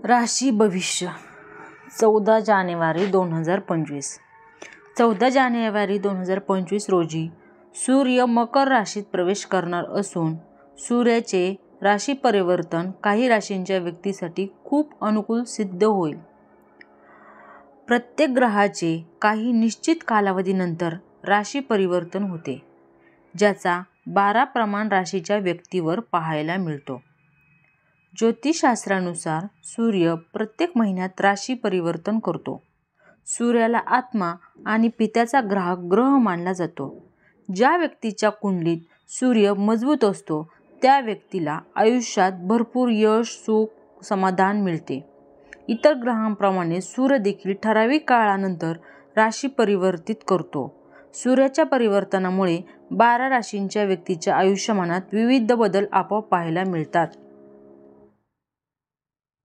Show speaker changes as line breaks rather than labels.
राशी भविष्य 14 जानेवारी 2025. 14 जानेवारी 2025 रोजी सूर्य मकर राशीत प्रवेश करणार असून सूर्याचे राशी परिवर्तन काही राशींच्या व्यक्तीसाठी खूप अनुकूल सिद्ध होईल. प्रत्येक ग्रहाचे काही निश्चित कालावधीनंतर राशी परिवर्तन होते, ज्याचा 12 प्रमाण राशीच्या व्यक्तीवर पाहायला मिळतो. ज्योतिषशास्त्रानुसार सूर्य प्रत्येक महिन्यात राशी परिवर्तन करतो. सूर्याला आत्मा आणि पित्याचा ग्रह मानला जातो. ज्या व्यक्तीच्या कुंडलीत सूर्य मजबूत असतो त्या व्यक्तीला आयुष्यात भरपूर यश, सुख, समाधान मिळते. इतर ग्रहांप्रमाणे सूर्य देखील ठराविक काळानंतर राशी परिवर्तित करतो. सूर्याच्या परिवर्तनामुळे 12 राशींच्या व्यक्तीच्या आयुष्यमानात विविध बदल आपोआप पाहायला मिळतात.